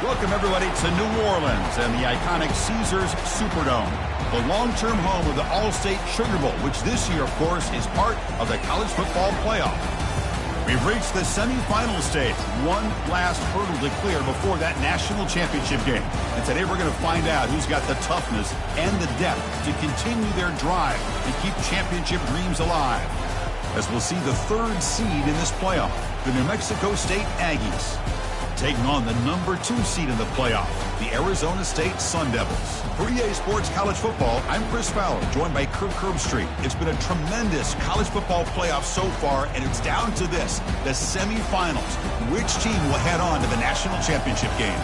Welcome, everybody, to New Orleans and the iconic Caesars Superdome, the long-term home of the All-State Sugar Bowl, which this year, of course, is part of the college football playoff. We've reached the semifinal stage, one last hurdle to clear before that national championship game. And today we're going to find out who's got the toughness and the depth to continue their drive to keep championship dreams alive. As we'll see the third seed in this playoff, the New Mexico State Aggies, taking on the number 2 seed in the playoff, the Arizona State Sun Devils. For EA Sports College Football, I'm Chris Fowler, joined by Kirk Herbstreit. It's been a tremendous college football playoff so far, and it's down to this, the semifinals. Which team will head on to the national championship game?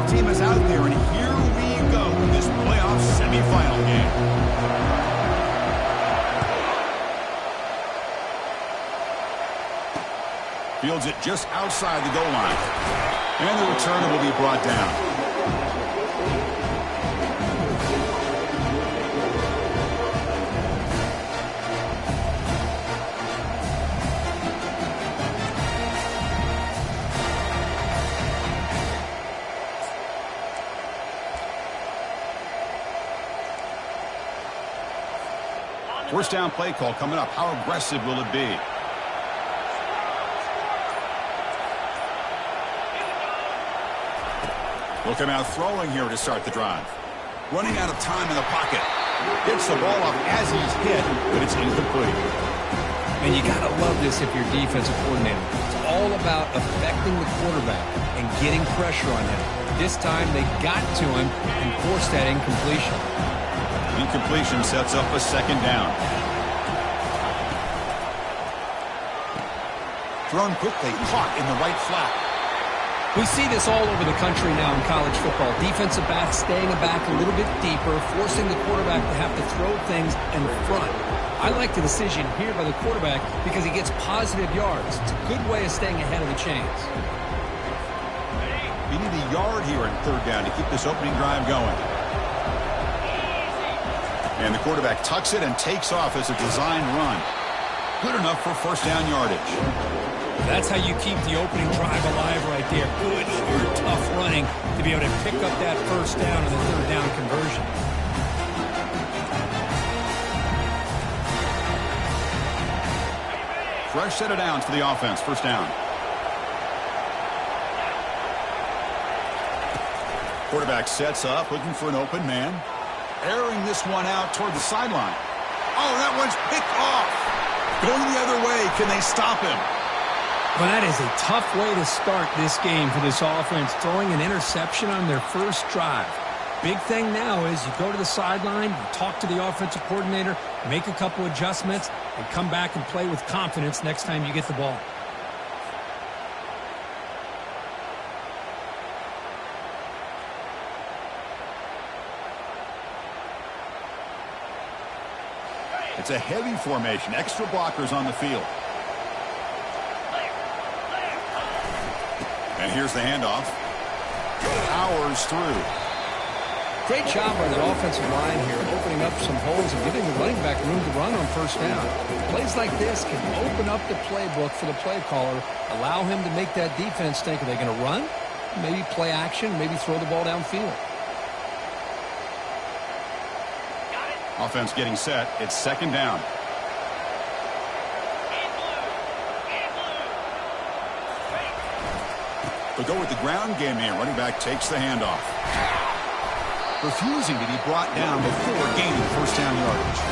Team is out there, and here we go in this playoff semifinal game. Fields it just outside the goal line, and the returner will be brought down. First down play call coming up. How aggressive will it be? Looking out throwing here to start the drive. Running out of time in the pocket. Gets the ball off as he's hit, but it's incomplete. And you got to love this if you're defensive coordinator. It's all about affecting the quarterback and getting pressure on him. This time they got to him and forced that incompletion. Incompletion sets up a second down. Thrown quickly, caught in the right flat. We see this all over the country now in college football. Defensive backs staying back a little bit deeper, forcing the quarterback to have to throw things in front. I like the decision here by the quarterback because he gets positive yards. It's a good way of staying ahead of the chains. You need a yard here in third down to keep this opening drive going. And the quarterback tucks it and takes off as a designed run. Good enough for first down yardage. That's how you keep the opening drive alive right there. Good, hard, tough running to be able to pick up that first down and the third down conversion. Fresh set of downs for the offense. First down. Quarterback sets up, looking for an open man. Airing this one out toward the sideline. Oh, that one's picked off. Going the other way. Can they stop him? Well, that is a tough way to start this game for this offense, throwing an interception on their first drive. Big thing now is you go to the sideline, you talk to the offensive coordinator, make a couple adjustments, and come back and play with confidence next time you get the ball. It's a heavy formation. Extra blockers on the field. And here's the handoff. Powers through. Great job by the offensive line here, opening up some holes and giving the running back room to run on first down. Plays like this can open up the playbook for the play caller, allow him to make that defense think, are they going to run? Maybe play action, maybe throw the ball downfield. Offense getting set. It's second down. They'll go with the ground game here. Running back takes the handoff. Refusing to be brought down before gaining first down yardage.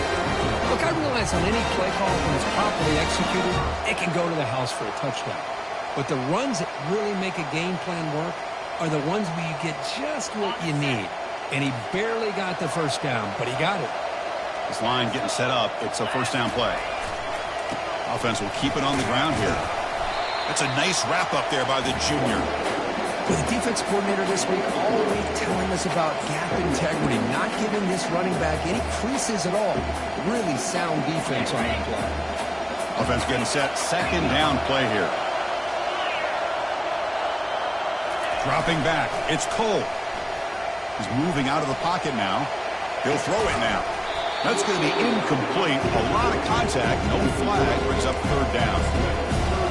Look, I realize on any play call, when it's properly executed, it can go to the house for a touchdown. But the runs that really make a game plan work are the ones where you get just what you need. And he barely got the first down, but he got it. This line getting set up. It's a first down play. Offense will keep it on the ground here. That's a nice wrap up there by the junior. With the defense coordinator this week all week telling us about gap integrity, not giving this running back any creases at all. Really sound defense on that play. Offense getting set. Second down play here. Dropping back. It's Cole. He's moving out of the pocket now. He'll throw it now. That's going to be incomplete. A lot of contact. No flag. Brings up third down.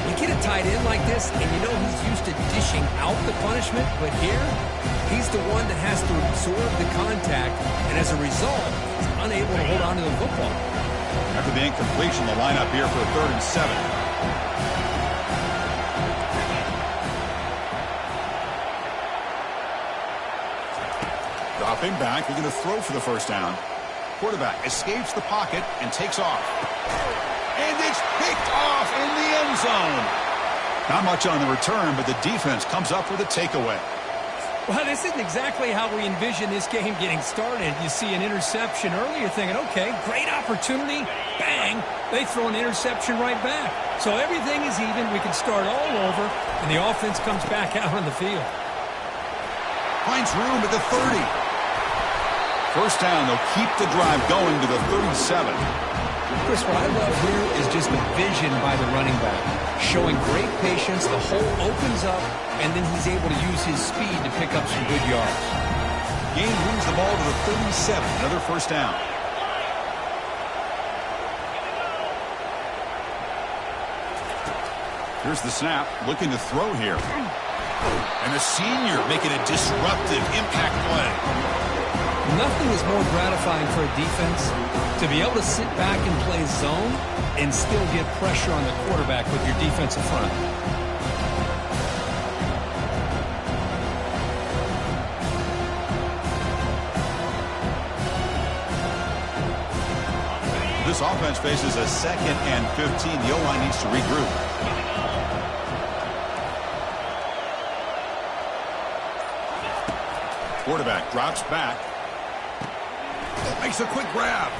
You get a tight end like this, and you know he's used to dishing out the punishment, but here, he's the one that has to absorb the contact, and as a result, he's unable to hold on to the football. After the incompletion, the lineup here for a 3rd and 7. Dropping back, they're going to throw for the first down. Quarterback escapes the pocket and takes off. And it's picked off in the end zone. Not much on the return, but the defense comes up with a takeaway. Well, this isn't exactly how we envision this game getting started. You see an interception early, you're thinking, okay, great opportunity. Bang, they throw an interception right back. So everything is even. We can start all over, and the offense comes back out on the field. Finds room at the 30. First down, they'll keep the drive going to the 37. Chris, what I love here is just the vision by the running back. Showing great patience, the hole opens up, and then he's able to use his speed to pick up some good yards. Gain moves the ball to the 37, another first down. Here's the snap, looking to throw here. And the senior making a disruptive impact play. Nothing is more gratifying for a defense to be able to sit back and play zone and still get pressure on the quarterback with your defensive front. This offense faces a 2nd and 15. The O-line needs to regroup. Quarterback drops back. Makes a quick grab.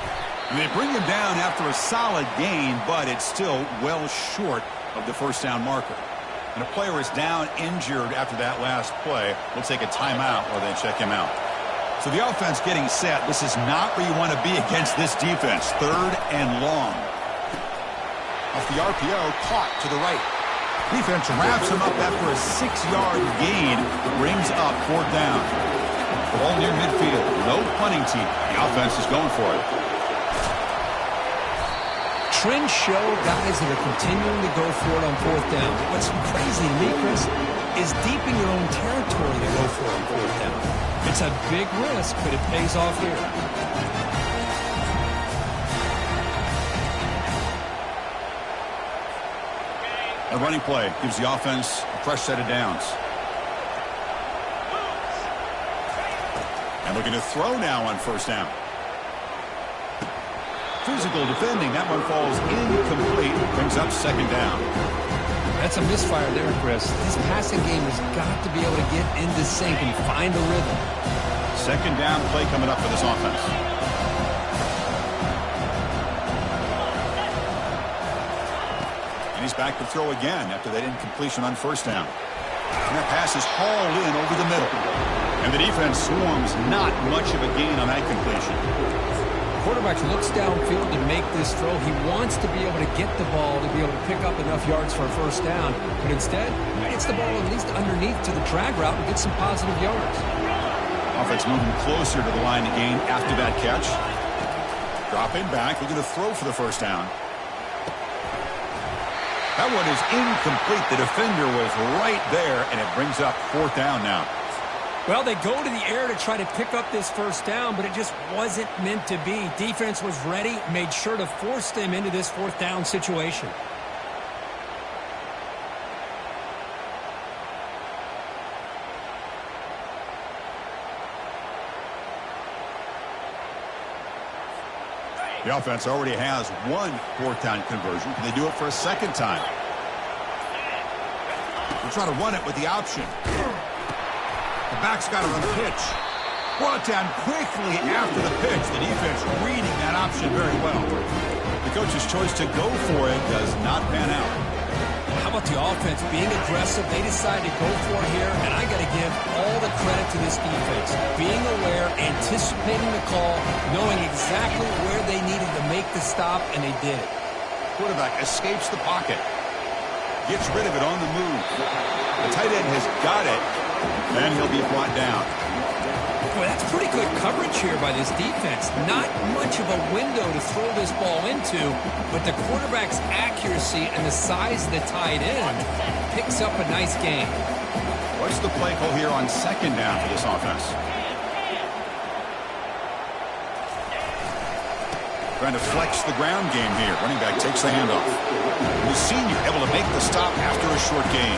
And they bring him down after a solid gain, but it's still well short of the first down marker. And a player is down injured after that last play. We'll take a timeout while they check him out. So the offense getting set. This is not where you want to be against this defense. 3rd and long. Off the RPO, caught to the right. Defense wraps him up after a 6-yard gain. Brings up 4th down. Ball near midfield. No punting team. The offense is going for it. Trends show guys that are continuing to go for it on 4th down. What's crazy to me, Chris, is deep in your own territory to go for it on 4th down. It's a big risk, but it pays off here. A running play gives the offense a fresh set of downs. And looking to throw now on first down. Physical defending. That one falls incomplete. Brings up 2nd down. That's a misfire there, Chris. This passing game has got to be able to get into sync and find a rhythm. 2nd down play coming up for this offense. And he's back to throw again after that incompletion on first down. And that pass is hauled in over the middle. And the defense swarms. Not much of a gain on that completion. Quarterback looks downfield to make this throw. He wants to be able to get the ball to be able to pick up enough yards for a first down. But instead, he gets the ball at least underneath to the drag route and gets some positive yards. Offense moving closer to the line to gain after that catch. Dropping back. Looking to throw for the first down. That one is incomplete. The defender was right there, and it brings up 4th down now. Well, they go to the air to try to pick up this first down, but it just wasn't meant to be. Defense was ready, made sure to force them into this 4th down situation. The offense already has one 4th down conversion. Can they do it for a 2nd time? We'll try to run it with the option. The back's got to run the pitch. Brought down quickly after the pitch. The defense reading that option very well. The coach's choice to go for it does not pan out. How about the offense being aggressive? They decide to go for it here, and I got to give all the credit to this defense. Being aware, anticipating the call, knowing exactly where they needed to make the stop, and they did it. Quarterback escapes the pocket. Gets rid of it on the move. The tight end has got it. And he'll be brought down. Boy, that's pretty good coverage here by this defense. Not much of a window to throw this ball into, but the quarterback's accuracy and the size of the tight end picks up a nice gain. What's the play call here on second down for this offense? Trying to flex the ground game here. Running back takes the handoff. The senior able to make the stop after a short gain.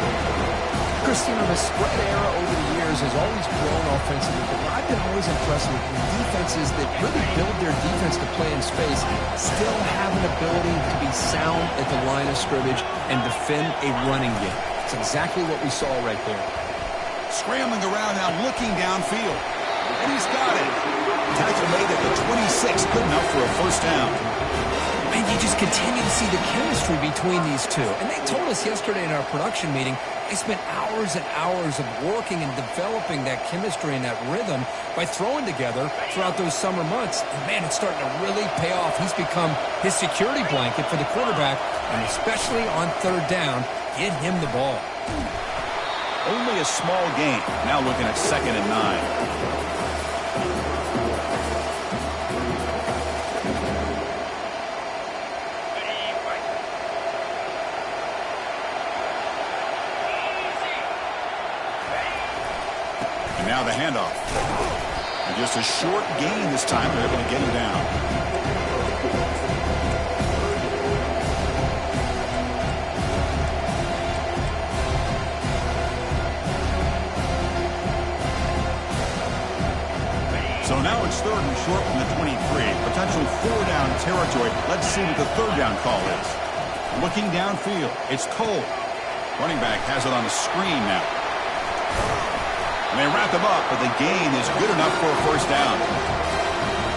Christine, the spread era over the years has always grown offensively, but what I've been always impressed with defenses that really build their defense to play in space still have an ability to be sound at the line of scrimmage and defend a running game. It's exactly what we saw right there. Scrambling around now, looking downfield. And he's got it. Tackle made at the 26, good enough for a first down. And you just continue to see the chemistry between these two. And they told us yesterday in our production meeting, they spent hours and hours of working and developing that chemistry and that rhythm by throwing together throughout those summer months. And, man, it's starting to really pay off. He's become his security blanket for the quarterback, and especially on third down, get him the ball. Only a small gain. Now looking at 2nd and 9. Now the handoff. And just a short gain this time. They're able to get him down. So now it's 3rd and short from the 23. Potential 4-down territory. Let's see what the 3rd down call is. Looking downfield. It's Cole. Running back has it on the screen now. And they wrap him up, but the gain is good enough for a first down.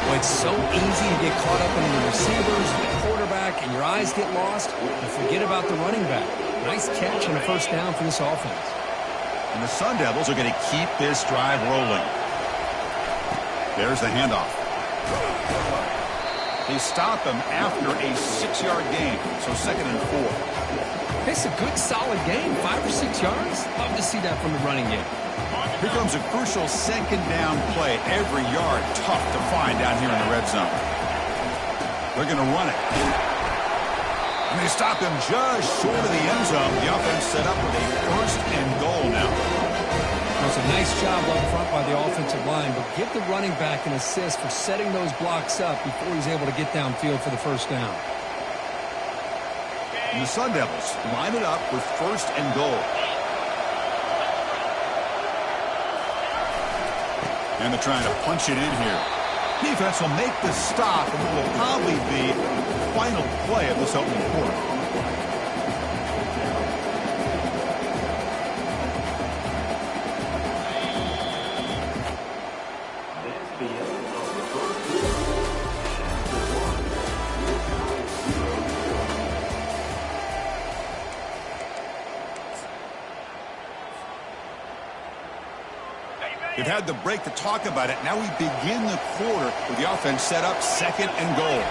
Well, it's so easy to get caught up in the receivers, the quarterback, and your eyes get lost. You forget about the running back. Nice catch and a first down for this offense. And the Sun Devils are going to keep this drive rolling. There's the handoff. They stop him after a 6-yard gain, so 2nd and 4. It's a good, solid game, 5 or 6 yards. Love to see that from the running game. Here comes a crucial 2nd down play. Every yard tough to find down here in the red zone. They're going to run it. And they stop him just short of the end zone. The offense set up with a 1st and goal now. It's a nice job up front by the offensive line, but give the running back an assist for setting those blocks up before he's able to get downfield for the first down. And the Sun Devils line it up with 1st and goal. And they're trying to punch it in here. Defense will make the stop, and it will probably be the final play of this opening quarter. We've had the break to talk about it. Now we begin the quarter with the offense set up 2nd and goal.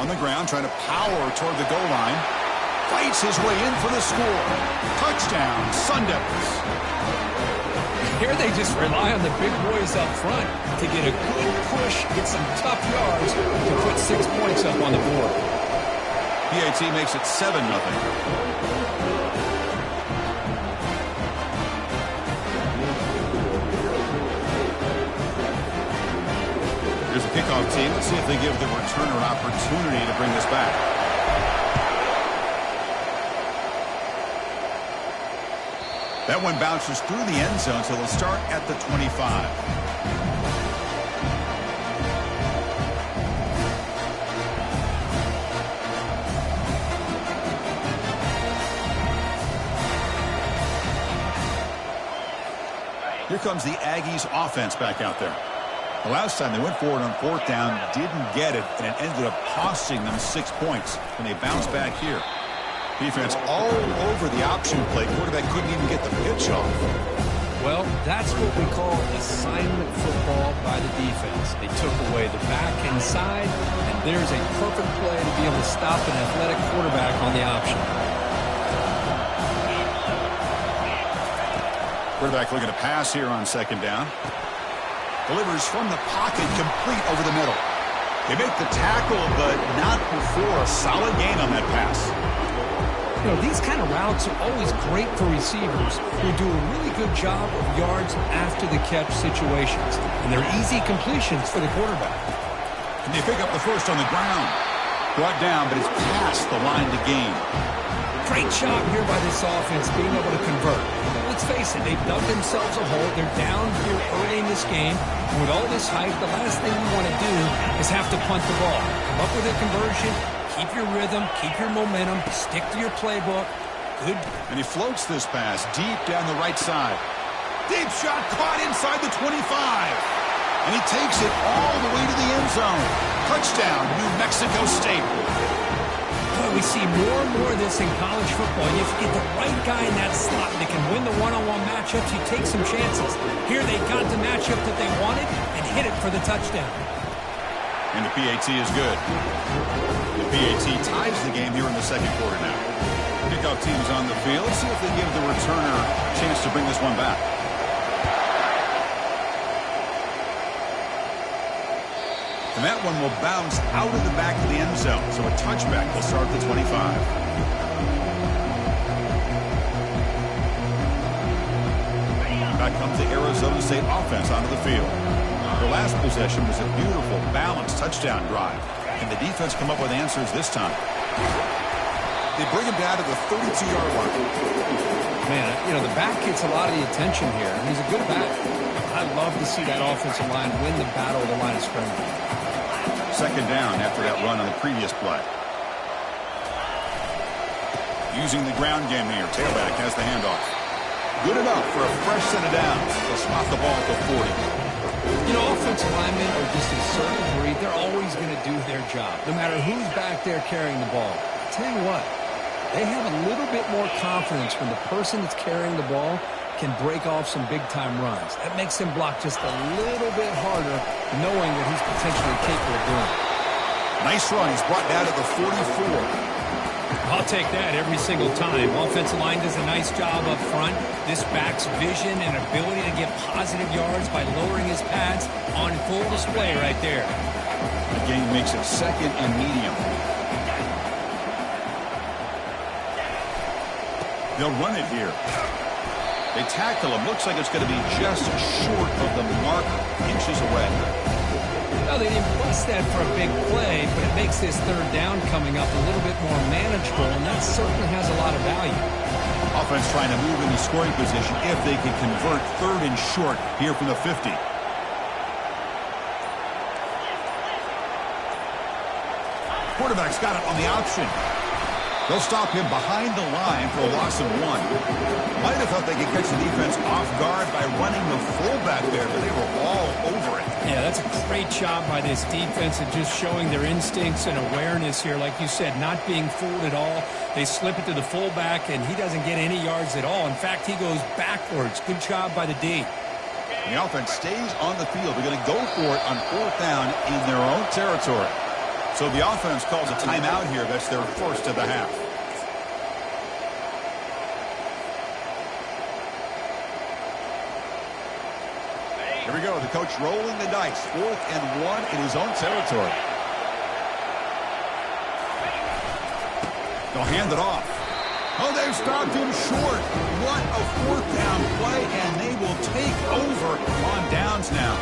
On the ground, trying to power toward the goal line. Fights his way in for the score. Touchdown, Sun Devils. Here they just rely on the big boys up front to get a good push, get some tough yards to put 6 points up on the board. PAT makes it 7-0. Here's a kickoff team. Let's see if they give the returner an opportunity to bring this back. That one bounces through the end zone, so they'll start at the 25. Here comes the Aggies offense back out there. The last time they went forward on 4th down, didn't get it, and it ended up costing them 6 points. And they bounced back here. Defense all over the option play. Quarterback couldn't even get the pitch off. Well, that's what we call assignment football by the defense. They took away the back inside, and there's a perfect play to be able to stop an athletic quarterback on the option. Quarterback looking to pass here on second down. Delivers from the pocket, complete over the middle. They make the tackle, but not before a solid gain on that pass. You know, these kind of routes are always great for receivers who do a really good job of yards after the catch situations. And they're easy completions for the quarterback. And they pick up the first on the ground. Brought down, but it's past the line to gain. Great job here by this offense being able to convert. Let's face it, they've dug themselves a hole. They're down here early in this game. And with all this hype, the last thing you want to do is have to punt the ball. Come up with a conversion, keep your rhythm, keep your momentum, stick to your playbook. Good. And he floats this pass deep down the right side. Deep shot caught inside the 25. And he takes it all the way to the end zone. Touchdown, New Mexico State. We see more and more of this in college football. You get the right guy in that slot that can win the one-on-one matchups. You take some chances. Here they got the matchup that they wanted and hit it for the touchdown. And the PAT is good. The PAT ties the game here in the second quarter now. Kickoff team's on the field. Let's see if they give the returner a chance to bring this one back. And that one will bounce out of the back of the end zone. So a touchback will start the 25. Back comes the Arizona State offense onto the field. Their last possession was a beautiful, balanced touchdown drive. Can the defense come up with answers this time? They bring him down to the 32-yard line. Man, you know, the back gets a lot of the attention here. He's a good back. I love to see that offensive line win the battle of the line of scrimmage. Second down after that run on the previous play. Using the ground game here. Tailback has the handoff. Good enough for a fresh set of downs. They'll spot the ball at the 40. You know, offensive linemen are just a certain breed. They're always going to do their job, no matter who's back there carrying the ball. I'll tell you what, they have a little bit more confidence when the person that's carrying the ball can break off some big-time runs. That makes him block just a little bit harder, knowing that he's potentially capable of doing it. Nice run. He's brought down to the 44. I'll take that every single time. Offensive line does a nice job up front. This back's vision and ability to get positive yards by lowering his pads on full display right there. The game makes it second and medium. They'll run it here. They tackle him. Looks like it's going to be just short of the mark, inches away. Well, they didn't bust that for a big play, but it makes this third down coming up a little bit more manageable, and that certainly has a lot of value. Offense trying to move into scoring position if they can convert third and short here from the 50. Quarterback's got it on the option. They'll stop him behind the line for a loss of 1. Might have thought they could catch the defense off guard by running the fullback there, but they were all over it. Yeah, that's a great job by this defense and just showing their instincts and awareness here. Like you said, not being fooled at all. They slip it to the fullback, and he doesn't get any yards at all. In fact, he goes backwards. Good job by the D. The offense stays on the field. They're going to go for it on fourth down in their own territory. So the offense calls a timeout here. That's their first of the half. Here we go. The coach rolling the dice. 4th and 1 in his own territory. They'll hand it off. Oh, they've stopped him short. What a 4th down play, and they will take over on downs now.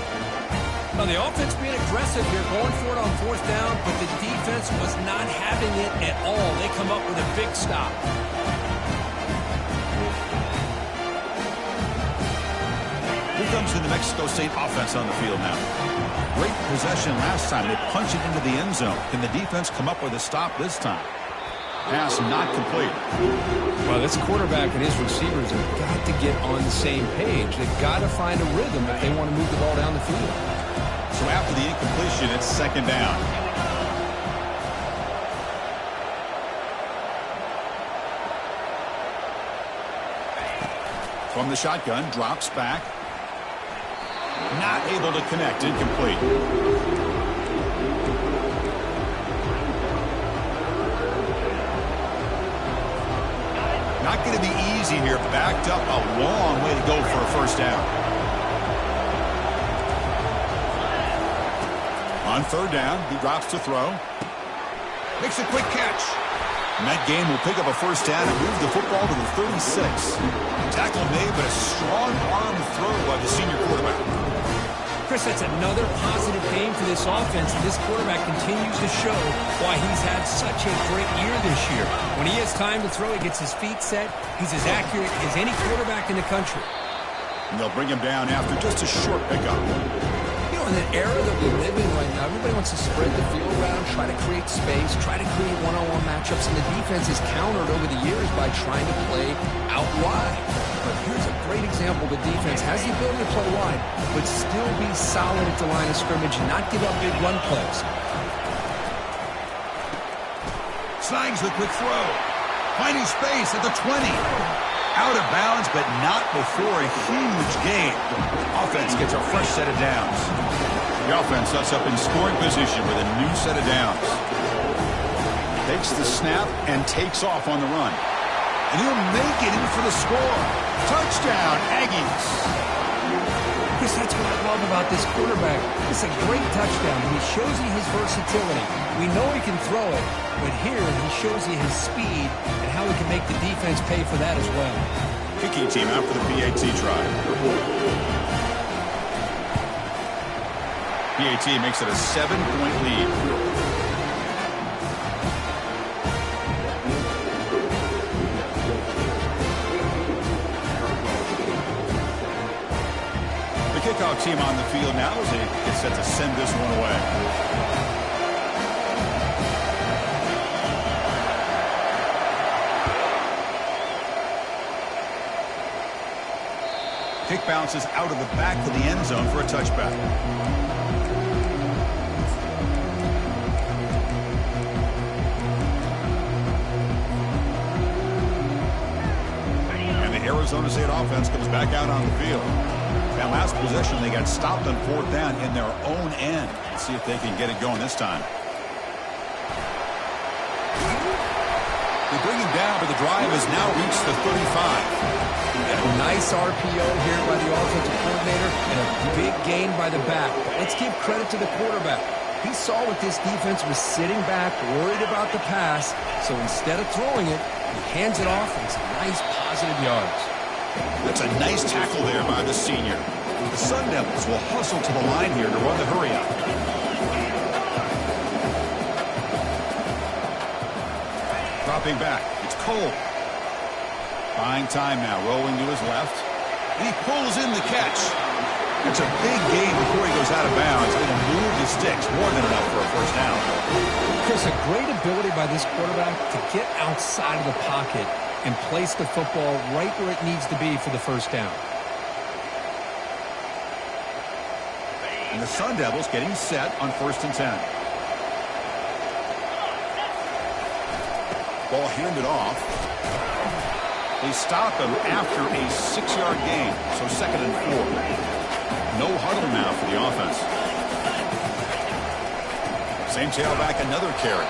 Well, the offense being aggressive here, going for it on 4th down, but the defense was not having it at all. They come up with a big stop. Here comes the New Mexico State offense on the field now. Great possession last time. They punch it into the end zone. Can the defense come up with a stop this time? Pass not complete. Well, this quarterback and his receivers have got to get on the same page. They've got to find a rhythm if they want to move the ball down the field. So after the incompletion, it's second down. From the shotgun, drops back. Not able to connect, incomplete. Not going to be easy here. Backed up a long way to go for a first down. On third down, he drops to throw. Makes a quick catch. And that game will pick up a first down and move the football to the 36. Tackle made, but a strong arm throw by the senior quarterback. Chris, that's another positive game for this offense. This quarterback continues to show why he's had such a great year this year. When he has time to throw, he gets his feet set. He's as accurate as any quarterback in the country. And they'll bring him down after just a short pickup. In the era that we live in right now, everybody wants to spread the field around, try to create space, try to create one-on-one matchups, and the defense is countered over the years by trying to play out wide. But here's a great example. The defense has the ability to play wide, but still be solid at the line of scrimmage and not give up big run plays. Slangs the quick throw. Finding space at the 20. Out of bounds, but not before a huge gain. Offense gets a fresh set of downs. The offense sets up in scoring position with a new set of downs. Takes the snap and takes off on the run. And he'll make it in for the score. Touchdown, Aggies. Chris, that's what I love about this quarterback. It's a great touchdown. He shows you his versatility. We know he can throw it, but here he shows you his speed and how he can make the defense pay for that as well. Kicking team out for the PAT try. PAT makes it a 7-point lead. Kickoff team on the field now as they get set to send this one away. Kick bounces out of the back of the end zone for a touchback. And the Arizona State offense comes back out on the field. That last possession, they got stopped on fourth down in their own end. Let's see if they can get it going this time. They bring him down, but the drive has now reached the 35. A nice RPO here by the offensive coordinator and a big gain by the back. But let's give credit to the quarterback. He saw what this defense was sitting back, worried about the pass. So instead of throwing it, he hands it off and some nice positive yards. That's a nice tackle there by the senior. The Sun Devils will hustle to the line here to run the hurry-up. Dropping back. It's Cole. Buying time now. Rolling to his left. And he pulls in the catch. That's a big gain before he goes out of bounds. Going to move the sticks. More than enough for a first down. Chris, a great ability by this quarterback to get outside of the pocket and place the football right where it needs to be for the first down. And the Sun Devils getting set on 1st and 10. Ball handed off. They stop him after a 6-yard gain, so 2nd and 4. No huddle now for the offense. Same tailback, another carry.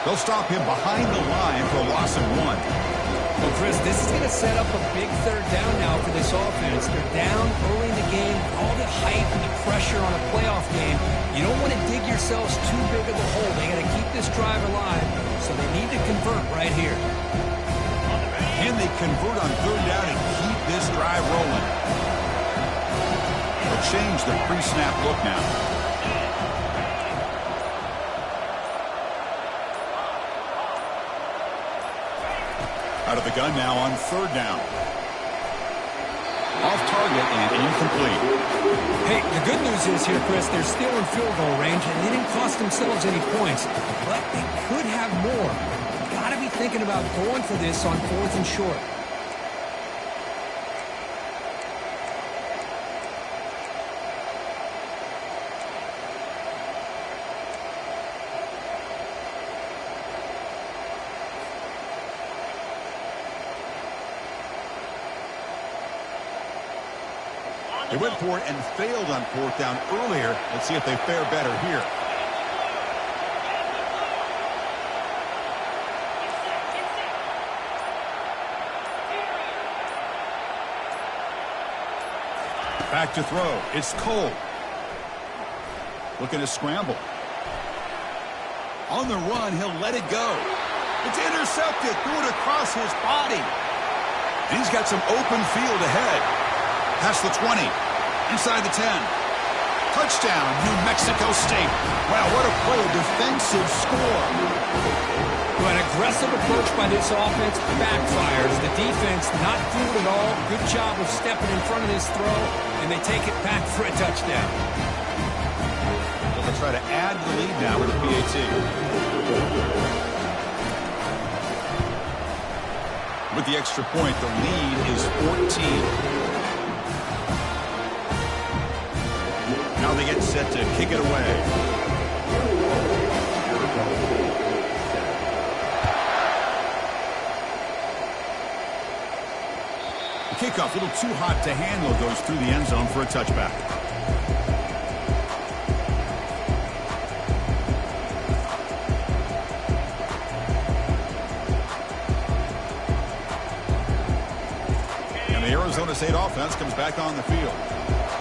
They'll stop him behind the line for a loss of 1. Well, Chris, this is going to set up a big third down now for this offense. They're down early in the game. All the hype and the pressure on a playoff game. You don't want to dig yourselves too big of a hole. They got to keep this drive alive, so they need to convert right here. Can they convert on third down and keep this drive rolling? They'll change the pre-snap look now. Out of the gun now on third down. Off target and incomplete. Hey, the good news is here, Chris, they're still in field goal range, and they didn't cost themselves any points. But they could have more. Got to be thinking about going for this on 4th and short. They went for it and failed on 4th down earlier. Let's see if they fare better here. Back to throw. It's Cole. Looking to scramble. On the run, he'll let it go. It's intercepted. Threw it across his body. And he's got some open field ahead. Past the 20. Inside the 10. Touchdown, New Mexico State. Wow, what a play. A defensive score. Well, an aggressive approach by this offense backfires. The defense not fooled at all. Good job of stepping in front of this throw, and they take it back for a touchdown. They'll try to add the lead now with the PAT. With the extra point, the lead is 14. Now they get set to kick it away. The kickoff a little too hot to handle, goes through the end zone for a touchback. Arizona State offense comes back on the field.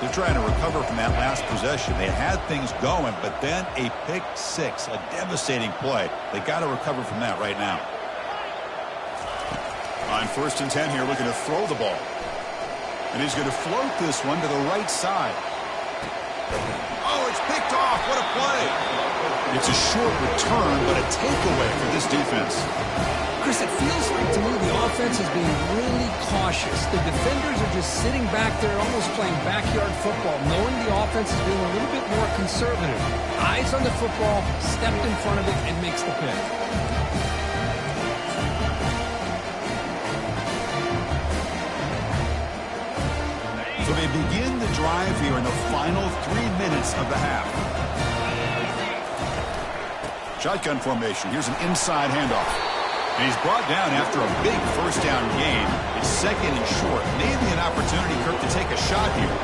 They're trying to recover from that last possession. They had things going, but then a pick six, a devastating play. They got to recover from that right now. On 1st and 10 here, looking to throw the ball. And he's going to float this one to the right side. Oh, it's picked off. What a play. It's a short return, but a takeaway for this defense. Chris, it feels like to me the offense is being really cautious. The defenders are just sitting back there almost playing backyard football, knowing the offense is being a little bit more conservative. Eyes on the football, stepped in front of it, and makes the pick. So they begin the drive here in the final 3 minutes of the half. Shotgun formation. Here's an inside handoff. And he's brought down after a big first down gain. It's 2nd and short. Maybe an opportunity, Kirk, to take a shot here.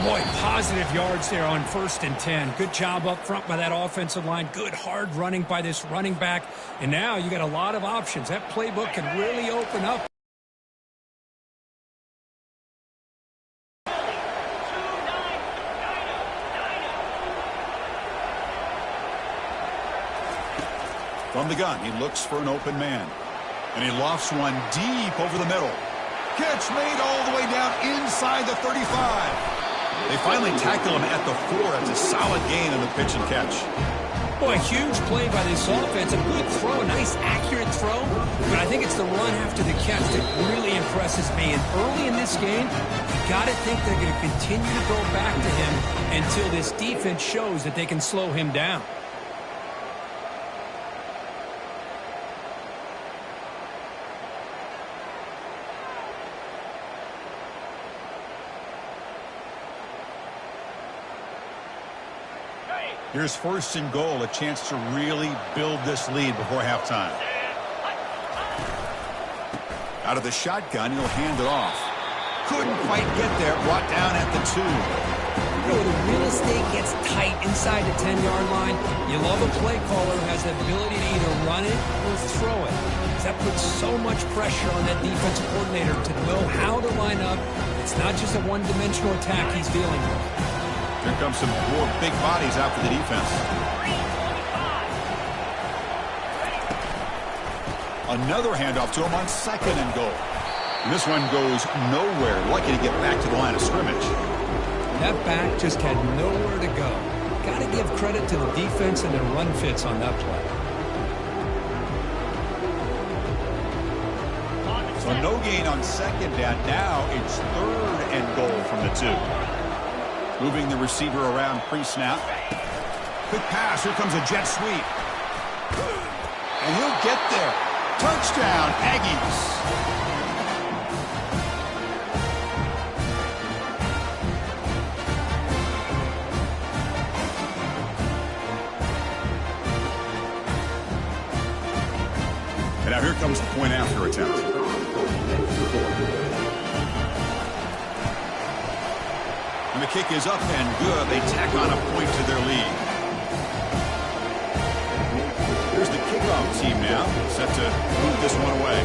Boy, positive yards there on 1st and 10. Good job up front by that offensive line. Good hard running by this running back. And now you got a lot of options. That playbook can really open up. From the gun, he looks for an open man. And he lofts one deep over the middle. Catch made all the way down inside the 35. They finally tackle him at the 4. It's a solid gain on the pitch and catch. Boy, huge play by this offense. A good throw, a nice accurate throw. But I think it's the run after the catch that really impresses me. And early in this game, you got to think they're going to continue to go back to him until this defense shows that they can slow him down. Here's 1st and goal, a chance to really build this lead before halftime. Out of the shotgun, he'll hand it off. Couldn't quite get there, brought down at the 2. You know, the real estate gets tight inside the 10-yard line. You love a play caller who has the ability to either run it or throw it. That puts so much pressure on that defensive coordinator to know how to line up. It's not just a one-dimensional attack he's dealing with. Here comes some more big bodies out for the defense. Another handoff to him on 2nd and goal. And this one goes nowhere. Lucky to get back to the line of scrimmage. That back just had nowhere to go. Got to give credit to the defense and their run fits on that play. So no gain on 2nd down. Now it's 3rd and goal from the 2. Moving the receiver around pre-snap. Quick pass. Here comes a jet sweep. And he'll get there. Touchdown, Aggies. And now here comes the point after attempt. And the kick is up and good. They tack on a point to their lead. Here's the kickoff team now, set to move this one away.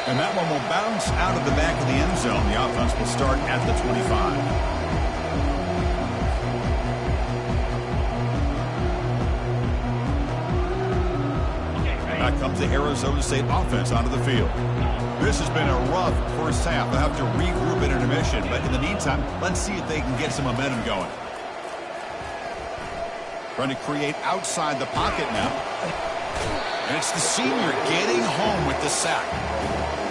And that one will bounce out of the back of the end zone. The offense will start at the 25. Back comes the Arizona State offense onto the field. This has been a rough first half. They'll have to regroup in intermission, but in the meantime, let's see if they can get some momentum going. Trying to create outside the pocket now. And it's the senior getting home with the sack.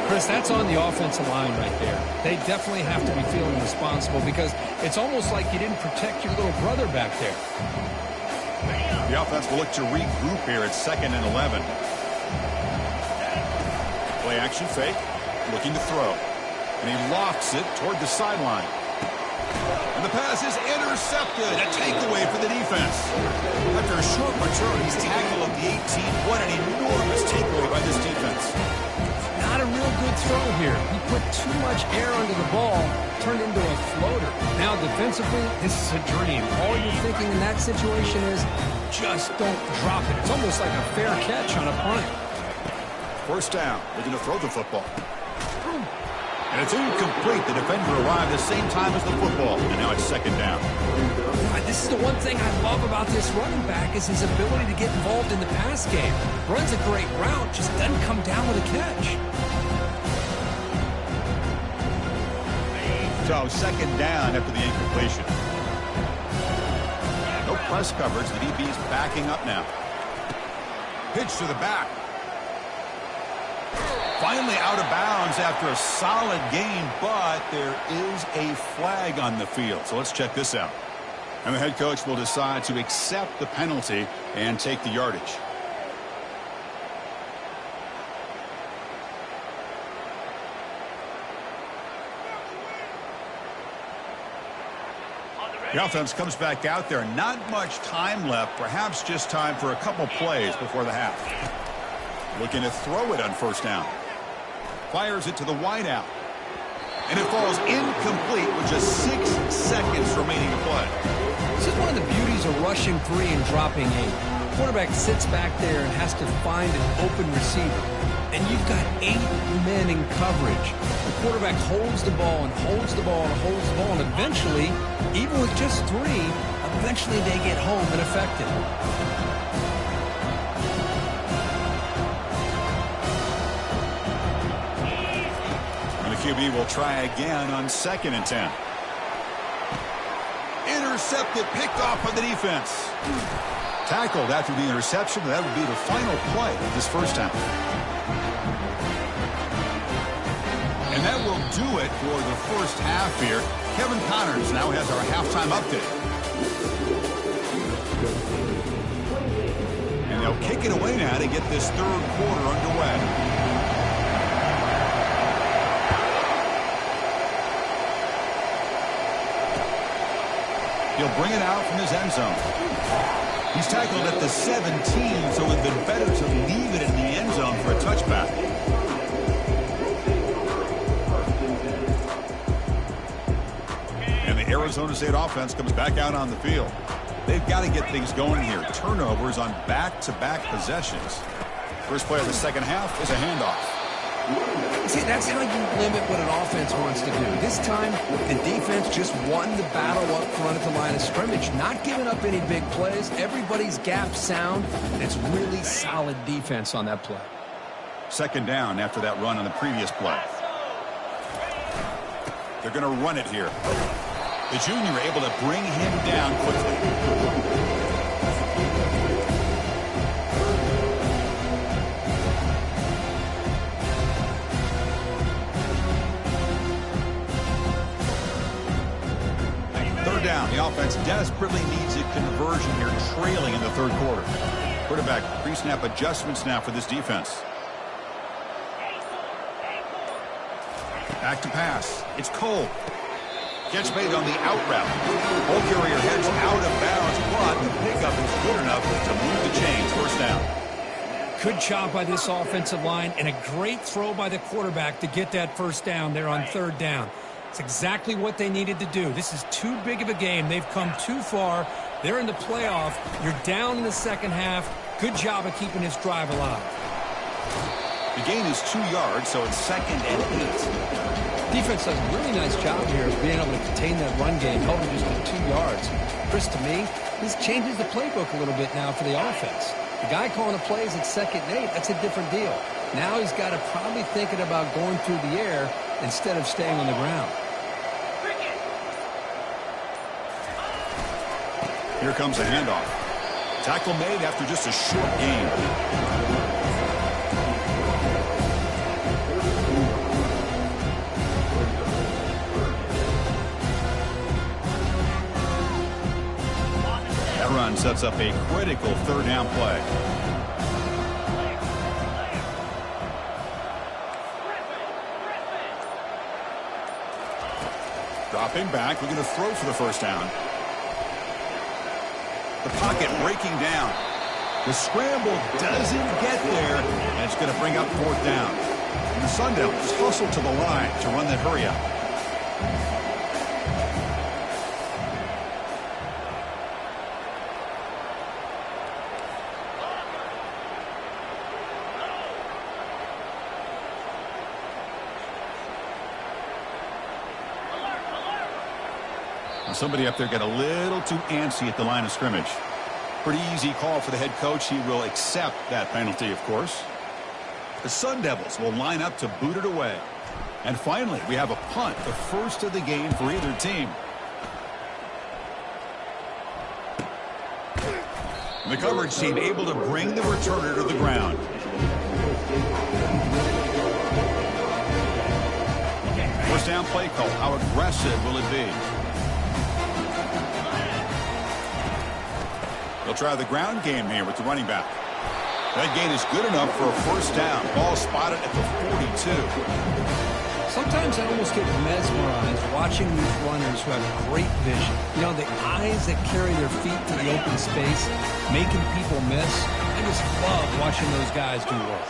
Chris, that's on the offensive line right there. They definitely have to be feeling responsible because it's almost like you didn't protect your little brother back there. The offense will look to regroup here at 2nd and 11. Play action fake, looking to throw. And he lofts it toward the sideline. And the pass is intercepted. A takeaway for the defense. After a short return, he's tackled at the 18. What an enormous takeaway by this defense. Not a real good throw here. He put too much air under the ball, turned into a floater. Now defensively, this is a dream. All you're thinking in that situation is just don't drop it. It's almost like a fair catch on a punt. First down. They're going to throw the football. And it's incomplete. The defender arrived the same time as the football. And now it's 2nd down. This is the one thing I love about this running back is his ability to get involved in the pass game. Runs a great route, just doesn't come down with a catch. So 2nd down after the incompletion. No press coverage. The DB's backing up now. Pitch to the back. Finally out of bounds after a solid game, but there is a flag on the field. So let's check this out. And the head coach will decide to accept the penalty and take the yardage. The offense comes back out there. Not much time left. Perhaps just time for a couple plays before the half. Looking to throw it on 1st down. Fires it to the wideout. And it falls incomplete with just 6 seconds remaining to play. This is one of the beauties of rushing 3 and dropping 8. The quarterback sits back there and has to find an open receiver. And you've got 8 men in coverage. The quarterback holds the ball and holds the ball and holds the ball. And eventually, even with just 3, eventually they get home and effective. QB will try again on 2nd and 10. Intercepted, picked off by the defense. Tackled after the interception. That would be the final play of this first half. And that will do it for the first half here. Kevin Connors now has our halftime update. And they'll kick it away now to get this 3rd quarter underway. He'll bring it out from his end zone. He's tackled at the 17, so it would have been better to leave it in the end zone for a touchback. And the Arizona State offense comes back out on the field. They've got to get things going here. Turnovers on back-to-back possessions. First play of the 2nd half is a handoff. See, that's how you limit what an offense wants to do. This time, the defense just won the battle up front at the line of scrimmage, not giving up any big plays. Everybody's gap sound, and it's really solid defense on that play. 2nd down after that run on the previous play. They're going to run it here. The junior able to bring him down quickly. Down. The offense desperately needs a conversion here, trailing in the 3rd quarter. Quarterback pre-snap adjustments now for this defense. Back to pass. It's Cole. Catch made on the out route. Ball carrier heads out of bounds, but the pickup is good enough to move the chains. 1st down. Good job by this offensive line and a great throw by the quarterback to get that 1st down there on 3rd down. It's exactly what they needed to do. This is too big of a game. They've come too far. They're in the playoff. You're down in the 2nd half. Good job of keeping this drive alive. The gain is 2 yards, so it's 2nd and 8. Defense does a really nice job here of being able to contain that run game, held him just to 2 yards. Chris, to me, this changes the playbook a little bit now for the offense. The guy calling the plays at 2nd and 8, that's a different deal. Now he's got to probably thinking about going through the air instead of staying on the ground. Here comes a handoff. Tackle made after just a short gain. That run sets up a critical 3rd down play. Dropping back, looking to throw for the 1st down. The pocket breaking down. The scramble doesn't get there, and it's going to bring up 4th down. And the Sun Devils hustle to the line to run that hurry up. Somebody up there got a little too antsy at the line of scrimmage. Pretty easy call for the head coach. He will accept that penalty, of course. The Sun Devils will line up to boot it away. And finally, we have a punt, the first of the game for either team. The coverage team able to bring the returner to the ground. First down play call. How aggressive will it be? They'll try the ground game here with the running back. That gain is good enough for a 1st down. Ball spotted at the 42. Sometimes I almost get mesmerized watching these runners who have great vision. You know, the eyes that carry their feet to the open space, making people miss. I just love watching those guys do work.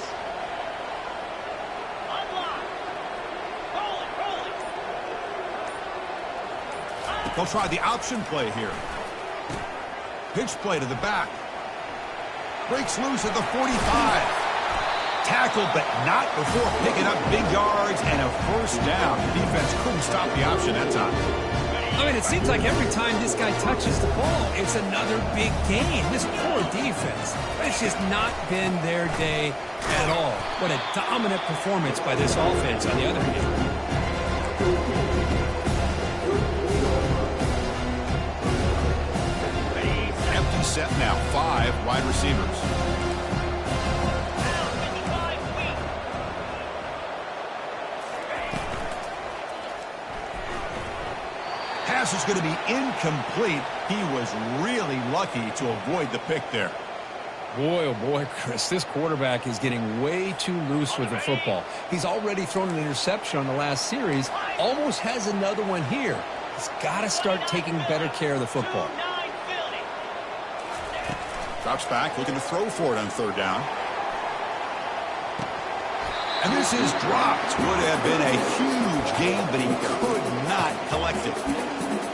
They'll try the option play here. Pitch play to the back. Breaks loose at the 45. Tackled, but not before picking up big yards and a 1st down. The defense couldn't stop the option that time. I mean, it seems like every time this guy touches the ball, it's another big gain. This poor defense, it's just not been their day at all. What a dominant performance by this offense on the other hand. Set now, 5 wide receivers. Pass is going to be incomplete. He was really lucky to avoid the pick there. Boy, oh boy, Chris, this quarterback is getting way too loose with the football. He's already thrown an interception on the last series, almost has another one here. He's got to start taking better care of the football. Drops back, looking to throw for it on 3rd down. And this is dropped. Would have been a huge gain, but he could not collect it.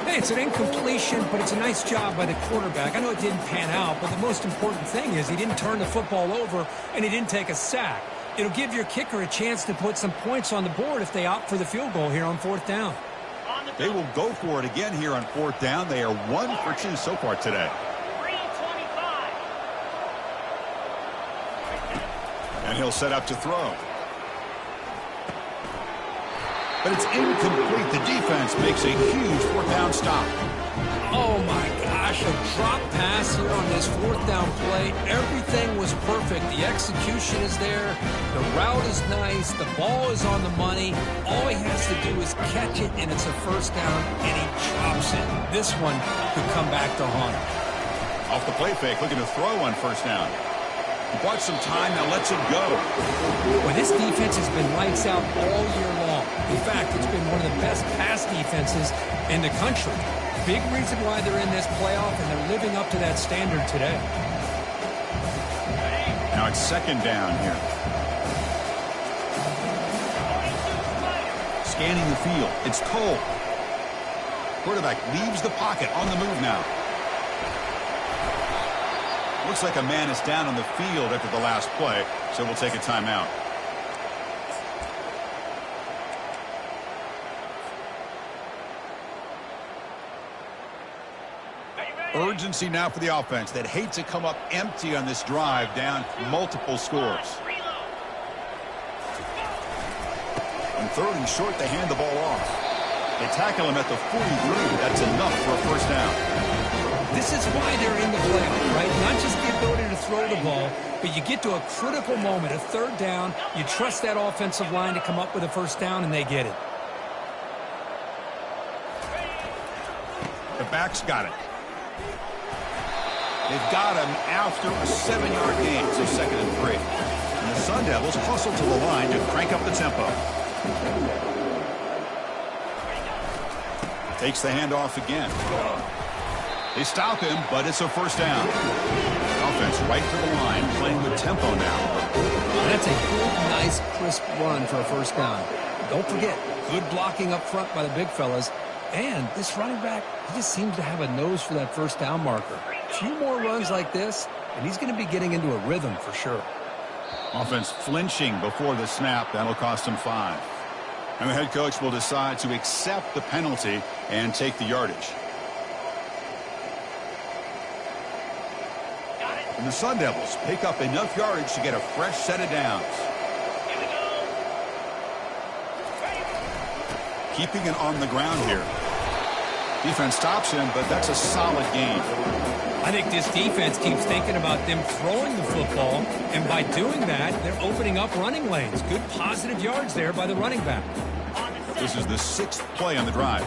Hey, it's an incompletion, but it's a nice job by the quarterback. I know it didn't pan out, but the most important thing is he didn't turn the football over and he didn't take a sack. It'll give your kicker a chance to put some points on the board if they opt for the field goal here on 4th down. They will go for it again here on 4th down. They are 1 for 2 so far today. And he'll set up to throw. But it's incomplete. The defense makes a huge 4th down stop. Oh, my gosh. A drop pass here on this 4th down play. Everything was perfect. The execution is there. The route is nice. The ball is on the money. All he has to do is catch it, and it's a 1st down, and he drops it. This one could come back to haunt him. Off the play fake, looking to throw on 1st down. He bought some time, now lets it go. Well, this defense has been lights out all year long. In fact, it's been one of the best pass defenses in the country. Big reason why they're in this playoff, and they're living up to that standard today. Now it's 2nd down here. Scanning the field. It's Cole. Quarterback leaves the pocket on the move now. Looks like a man is down on the field after the last play, so we'll take a timeout. Urgency now for the offense that hate to come up empty on this drive, down multiple scores. On 3rd and short, they hand the ball off. They tackle him at the 43. That's enough for a first down. This is why they're in the playoff, right? Not just the ability to throw the ball, but you get to a critical moment, a 3rd down. You trust that offensive line to come up with a first down, and they get it. The back's got it. They've got him after a 7-yard gain, so 2nd and 3. And the Sun Devils hustle to the line to crank up the tempo. Takes the handoff again. They stop him, but it's a first down. Offense right to the line, playing with tempo now. That's a good, nice, crisp run for a first down. Don't forget, good blocking up front by the big fellas. And this running back, he just seems to have a nose for that first down marker. A few more runs like this, and he's going to be getting into a rhythm for sure. Offense flinching before the snap. That'll cost him 5. And the head coach will decide to accept the penalty and take the yardage. And the Sun Devils pick up enough yardage to get a fresh set of downs. Keeping it on the ground here. Defense stops him, but that's a solid gain. I think this defense keeps thinking about them throwing the football, and by doing that, they're opening up running lanes. Good positive yards there by the running back. This is the 6th play on the drive.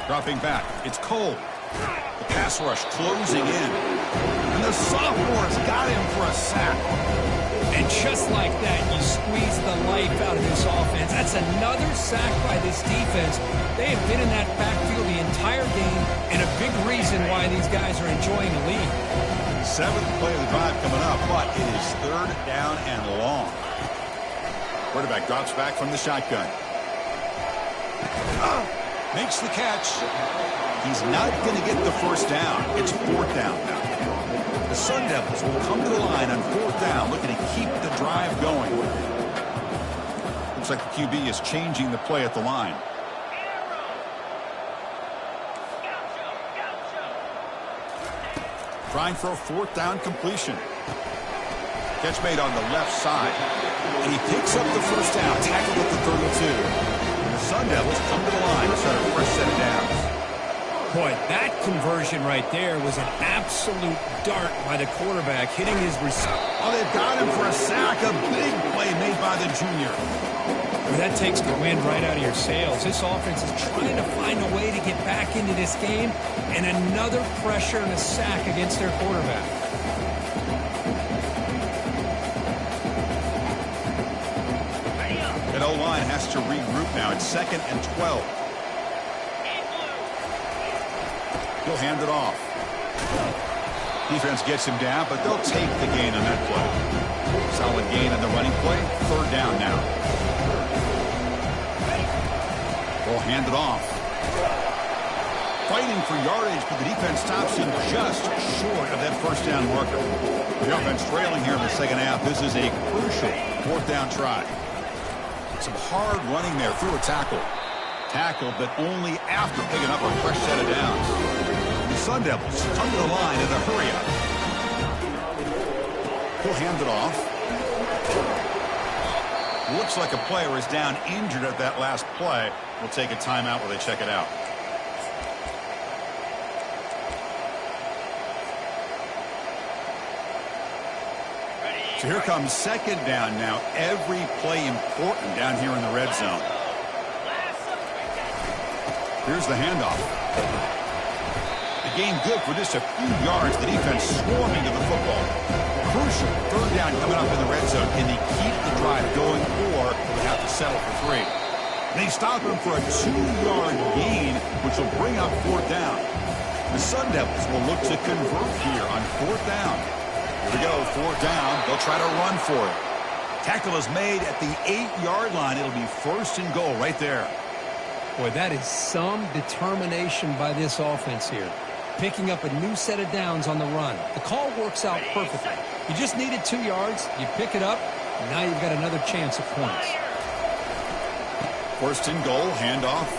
Dropping back, it's Cole. The pass rush closing in. And the sophomore's got him for a sack. And just like that, you squeeze the life out of this offense. That's another sack by this defense. They have been in that backfield the entire game, and a big reason why these guys are enjoying a lead. 7th play of the drive coming up, but it is 3rd down and long. Quarterback drops back from the shotgun. Makes the catch. He's not going to get the first down. It's 4th down now. The Sun Devils will come to the line on 4th down, looking to keep the drive going. Looks like the QB is changing the play at the line. Trying for a 4th down completion. Catch made on the left side. And he picks up the first down, tackled at the 32. The Sun Devils come to the line to start a fresh set of downs. Boy, that conversion right there was an absolute dart by the quarterback, hitting his receiver. Oh, they've got him for a sack. A big play made by the junior. Well, that takes the wind right out of your sails. This offense is trying to find a way to get back into this game, and another pressure and a sack against their quarterback. That O-line has to regroup now. It's 2nd and 12. He'll hand it off. Defense gets him down, but they'll take the gain on that play. Solid gain on the running play. 3rd down now. They'll hand it off. Fighting for yardage, but the defense stops him just short of that first down marker. The offense trailing here in the second half. This is a crucial 4th down try. Some hard running there through a tackle. Tackled, but only after picking up a fresh set of downs. The Sun Devils come to the line in a hurry-up. He'll hand it off. Looks like a player is down injured at that last play. We'll take a timeout while they check it out. So here comes 2nd down now. Every play important down here in the red zone. Here's the handoff. The game good for just a few yards. The defense swarming to the football. Crucial 3rd down coming up in the red zone. Can they keep the drive going, or will they have to settle for 3? They stop him for a 2-yard gain, which will bring up 4th down. The Sun Devils will look to convert here on 4th down. Here we go, 4th down. They'll try to run for it. Tackle is made at the 8-yard line. It'll be 1st and goal right there. Boy, that is some determination by this offense here. Picking up a new set of downs on the run. The call works out perfectly. You just needed 2 yards. You pick it up, and now you've got another chance at points. First and goal, handoff.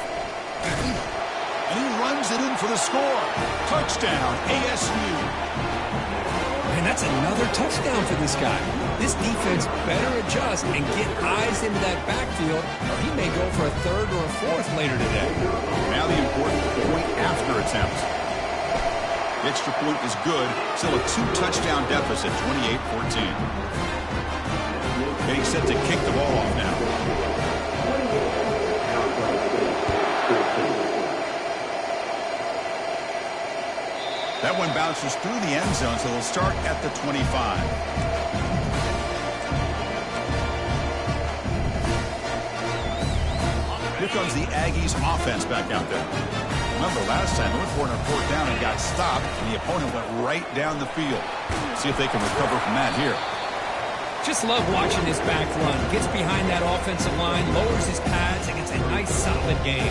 And he runs it in for the score. Touchdown, ASU. And that's another touchdown for this guy. This defense better adjust and get eyes into that backfield, or he may go for a third or a fourth later today. Now the important point after attempt. The extra point is good. Still a 2-touchdown deficit, 28-14. Getting set to kick the ball off now. That one bounces through the end zone, so they'll start at the 25. Here comes the Aggies offense back out there. Remember last time, they went for a fourth down and got stopped, and the opponent went right down the field. See if they can recover from that here. Just love watching this back run. Gets behind that offensive line, lowers his pads, and gets a nice solid gain.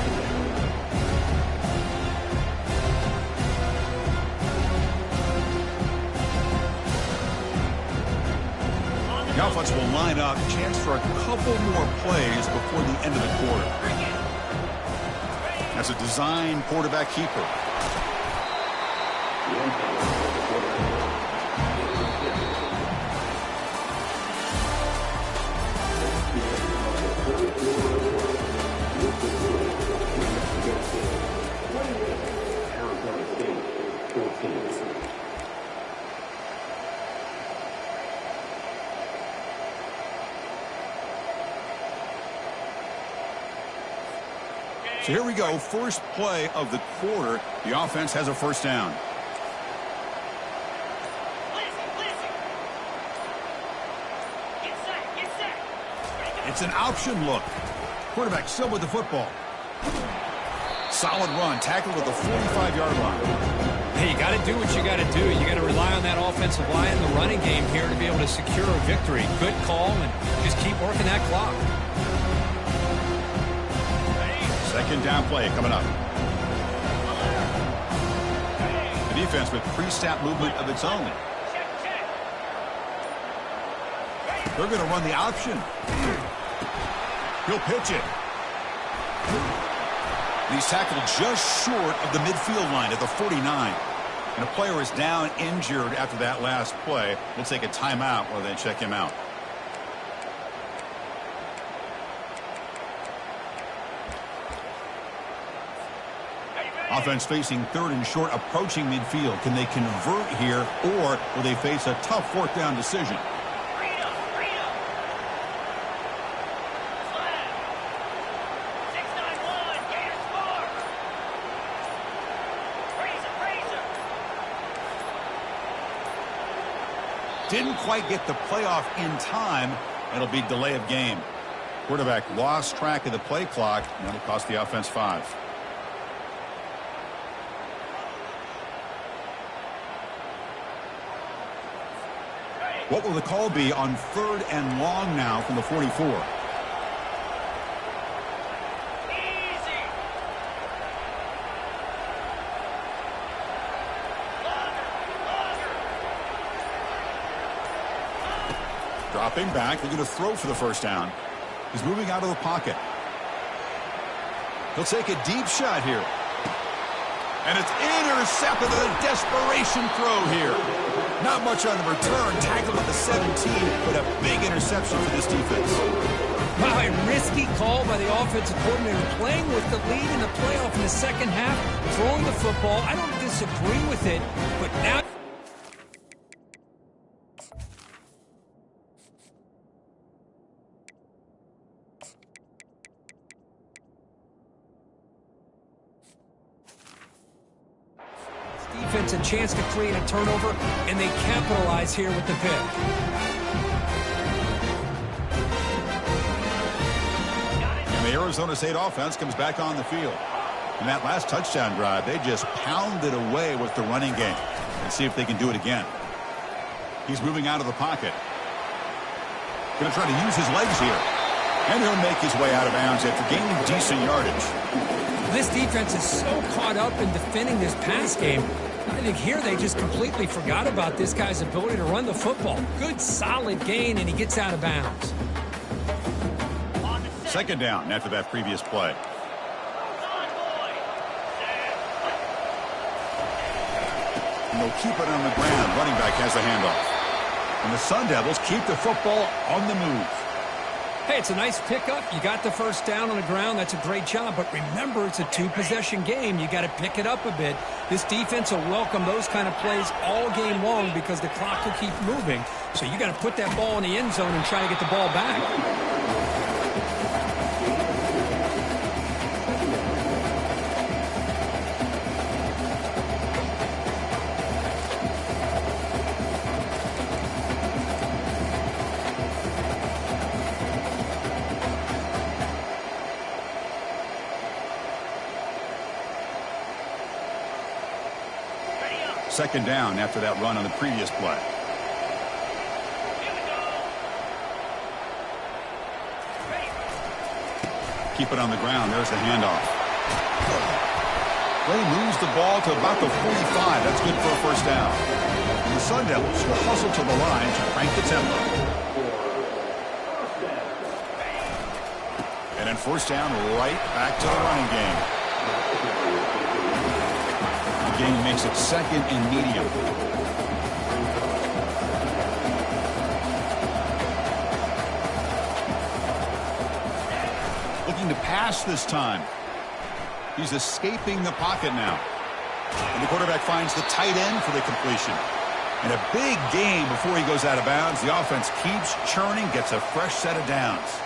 The offense will line up, chance for a couple more plays before the end of the quarter. That's a design quarterback keeper. So here we go, first play of the quarter. The offense has a first down. It's an option look. Quarterback still with the football. Solid run, tackled at the 45-yard line. Hey, you got to do what you got to do. You got to rely on that offensive line in the running game here to be able to secure a victory. Good call, and just keep working that clock. Second down play coming up. The defense with pre-snap movement of its own. They're going to run the option. He'll pitch it. And he's tackled just short of the midfield line at the 49. And a player is down injured after that last play. We'll take a timeout while they check him out. Offense facing third and short, approaching midfield. Can they convert here, or will they face a tough fourth down decision? Didn't quite get the playoff in time. It'll be delay of game. Quarterback lost track of the play clock, and that'll cost the offense 5. What will the call be on third and long now from the 44? Dropping back, they're going to throw for the first down. He's moving out of the pocket. He'll take a deep shot here. And it's intercepted with a desperation throw here. Not much on the return. Tackled at the 17, but a big interception for this defense. Wow, a risky call by the offensive coordinator, playing with the lead in the playoff in the second half, throwing the football. I don't disagree with it, but now... defense a chance to create a turnover, and they capitalize here with the pick. And the Arizona State offense comes back on the field. In that last touchdown drive, they just pounded away with the running game. Let's see if they can do it again. He's moving out of the pocket. Going to try to use his legs here. And he'll make his way out of bounds after gaining decent yardage. This defense is so caught up in defending this pass game. I think here they just completely forgot about this guy's ability to run the football. Good, solid gain, and he gets out of bounds. Second down after that previous play. And they'll keep it on the ground. Running back has the handoff. And the Sun Devils keep the football on the move. Hey, it's a nice pickup. You got the first down on the ground. That's a great job. But remember, it's a two-possession game. You got to pick it up a bit. This defense will welcome those kind of plays all game long because the clock will keep moving. So you got to put that ball in the end zone and try to get the ball back. Second down after that run on the previous play. Keep it on the ground. There's the handoff. They lose the ball to about the 45. That's good for a first down. And the Sun Devils will hustle to the line to crank the tempo. And then first down right back to the running game. The game makes it second and medium. Looking to pass this time. He's escaping the pocket now. And the quarterback finds the tight end for the completion. And a big gain before he goes out of bounds. The offense keeps churning, gets a fresh set of downs.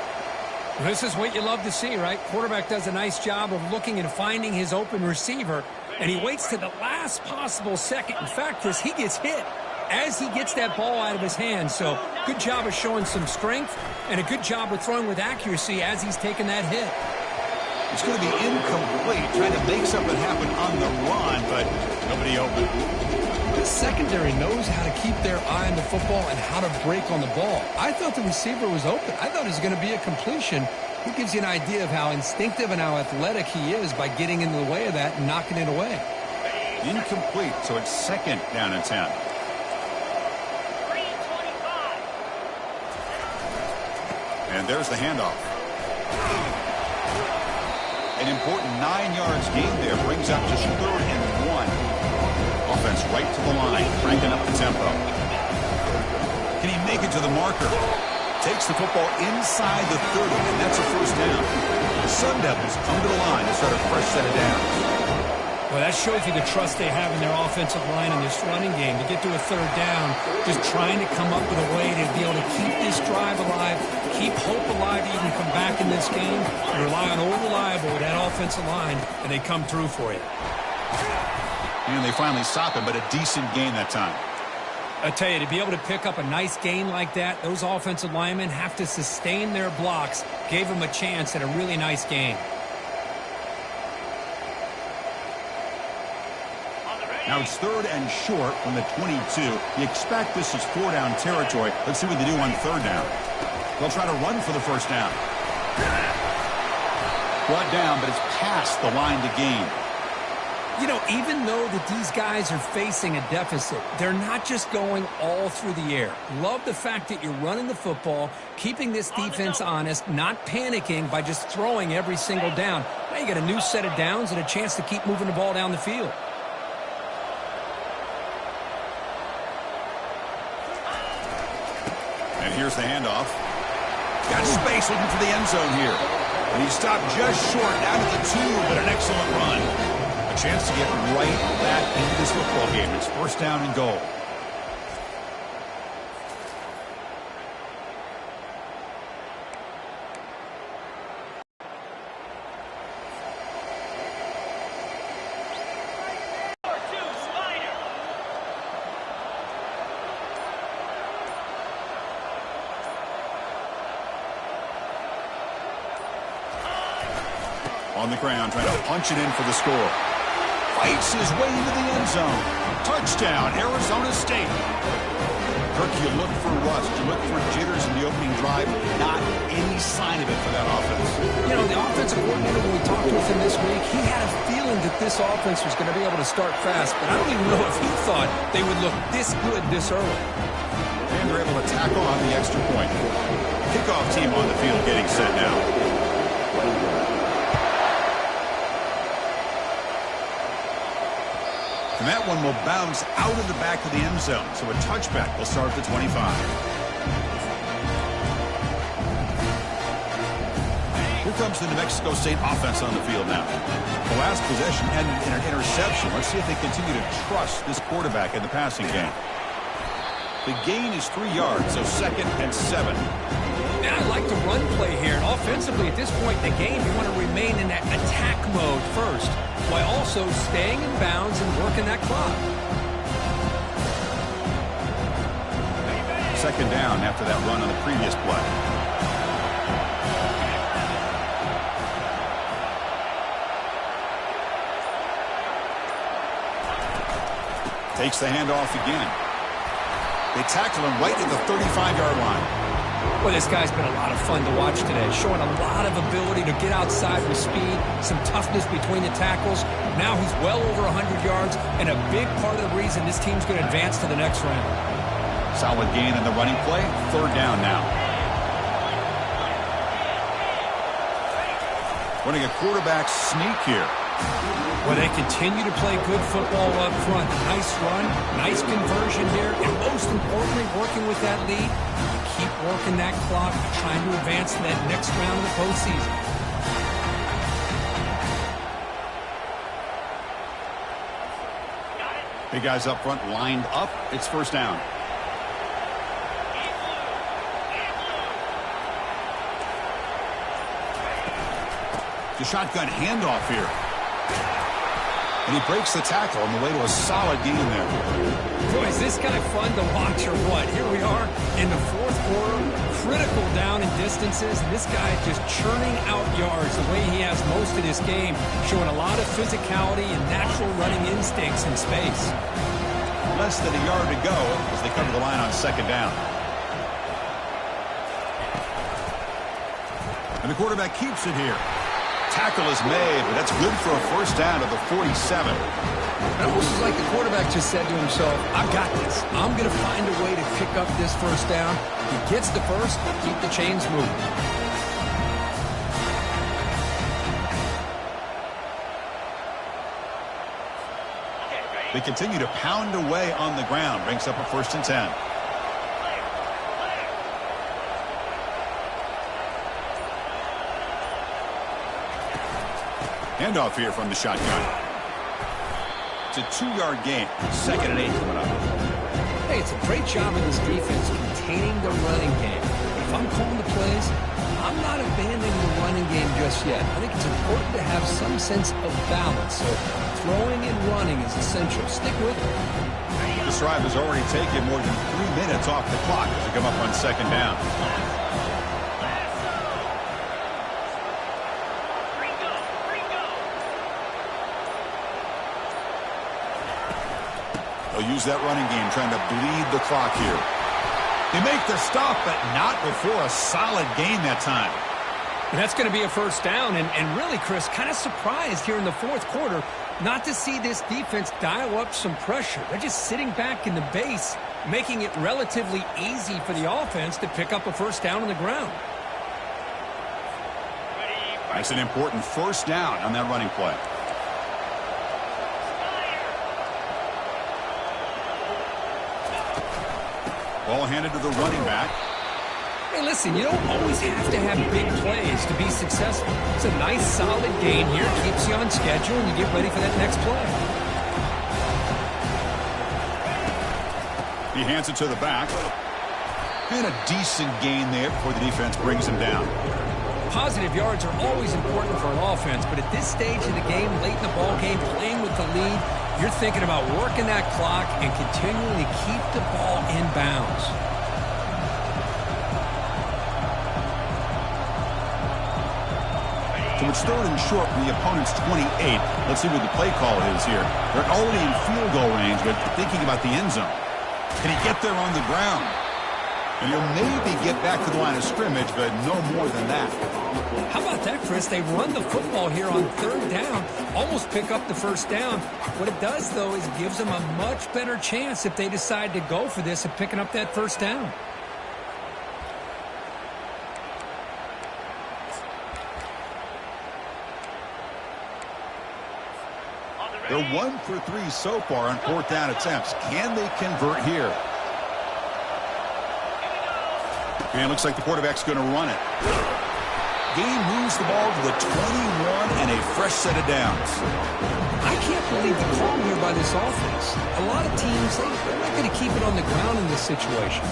This is what you love to see, right? Quarterback does a nice job of looking and finding his open receiver, and he waits to the last possible second. In fact, Chris, he gets hit as he gets that ball out of his hands. So good job of showing some strength and a good job of throwing with accuracy as he's taking that hit. It's going to be incomplete, trying to make something happen on the run, but nobody open. The secondary knows how to keep their eye on the football and how to break on the ball. I thought the receiver was open. I thought it was going to be a completion. It gives you an idea of how instinctive and how athletic he is by getting in the way of that and knocking it away. Incomplete, so it's second down and 10. And there's the handoff. An important 9 yards gain there brings up just 3rd and 1. Offense right to the line, cranking up the tempo. Can he make it to the marker? Takes the football inside the 30, and that's a first down. The Sun Devils come to the line to start a fresh set of downs. Well, that shows you the trust they have in their offensive line in this running game. To get to a 3rd down, just trying to come up with a way to be able to keep this drive alive, keep hope alive to even come back in this game. You rely on Old Reliable with that offensive line, and they come through for you. And they finally stop him, but a decent gain that time. I tell you, to be able to pick up a nice gain like that, those offensive linemen have to sustain their blocks. Gave them a chance at a really nice game. Now it's 3rd and short from the 22. You expect this is 4-down territory. Let's see what they do on 3rd down. They'll try to run for the first down. Brought down, but it's past the line to gain. You know, even though that these guys are facing a deficit, they're not just going all through the air. Love the fact that you're running the football, keeping this defense honest, not panicking by just throwing every single down. Now you got a new set of downs and a chance to keep moving the ball down the field. And here's the handoff. Got space looking for the end zone here. And he stopped just short down to the 2, but an excellent run. Chance to get right back into this football game. It's first down and goal. On the ground, trying to punch it in for the score. Fights his way into the end zone. Touchdown, Arizona State. Kirk, you look for rust. You look for jitters in the opening drive. Not any sign of it for that offense. You know, the offensive coordinator, when we talked with him this week, he had a feeling that this offense was going to be able to start fast, but I don't even know if he thought they would look this good this early. And they're able to tack on the extra point. Kickoff team on the field getting set now. And that one will bounce out of the back of the end zone. So a touchback will start at the 25. Here comes the New Mexico State offense on the field now. The last possession ended in an interception. Let's see if they continue to trust this quarterback in the passing game. The gain is 3 yards, so 2nd and 7. And I like the run play here. And offensively, at this point in the game, you want to remain in that attack mode first, while also staying in bounds and working that clock. 2nd down after that run on the previous play. Takes the handoff again. They tackle him right at the 35-yard line. Well, this guy's been a lot of fun to watch today, showing a lot of ability to get outside with speed, some toughness between the tackles. Now he's well over 100 yards, and a big part of the reason this team's going to advance to the next round. Solid gain in the running play. 3rd down now. Running a quarterback sneak here. Well, they continue to play good football up front. Nice run, nice conversion here, and most importantly, working with that lead, keep working that clock, trying to advance to that next round of the postseason. Big guys up front lined up. It's 1st down. The shotgun handoff here. And he breaks the tackle on the way to a solid gain there. Boy, is this guy fun to watch or what? Here we are in the 4th quarter, critical down in distances, and this guy just churning out yards the way he has most of this game, showing a lot of physicality and natural running instincts in space. Less than a yard to go as they cover the line on 2nd down. And the quarterback keeps it here. Tackle is made, but that's good for a 1st down at the 47. It almost is like the quarterback just said to himself, I got this. I'm going to find a way to pick up this 1st down. He gets the first, keep the chains moving. They continue to pound away on the ground. Brings up a 1st and 10. Handoff here from the shotgun. It's a 2-yard gain. 2nd and 8 coming up. Hey, it's a great job of this defense containing the running game. But if I'm calling the plays, I'm not abandoning the running game just yet. I think it's important to have some sense of balance. So throwing and running is essential. Stick with it. This drive has already taken more than 3 minutes off the clock as they come up on 2nd down. They'll use that running game, trying to bleed the clock here. They make the stop, but not before a solid gain that time. And that's going to be a 1st down. And really, Chris, kind of surprised here in the 4th quarter not to see this defense dial up some pressure. They're just sitting back in the base, making it relatively easy for the offense to pick up a 1st down on the ground. That's an important 1st down on that running play. Ball handed to the running back. Hey, listen, you don't always have to have big plays to be successful. It's a nice, solid gain here. Keeps you on schedule, and you get ready for that next play. He hands it to the back. And a decent gain there before the defense brings him down. Positive yards are always important for an offense, but at this stage of the game, late in the ball game, playing with the lead, you're thinking about working that clock and continuing to keep the ball in bounds. So it's 3rd and short from the opponent's 28. Let's see what the play call is here. They're already in field goal range, but thinking about the end zone. Can he get there on the ground? And he'll maybe get back to the line of scrimmage, but no more than that. How about that, Chris? They run the football here on 3rd down, almost pick up the 1st down. What it does, though, is gives them a much better chance if they decide to go for this of picking up that 1st down. They're 1 for 3 so far on 4th down attempts. Can they convert here? And it looks like the quarterback's going to run it. Game moves the ball to the 21 and a fresh set of downs. I can't believe the call here by this offense. A lot of teams, they're not going to keep it on the ground in this situation.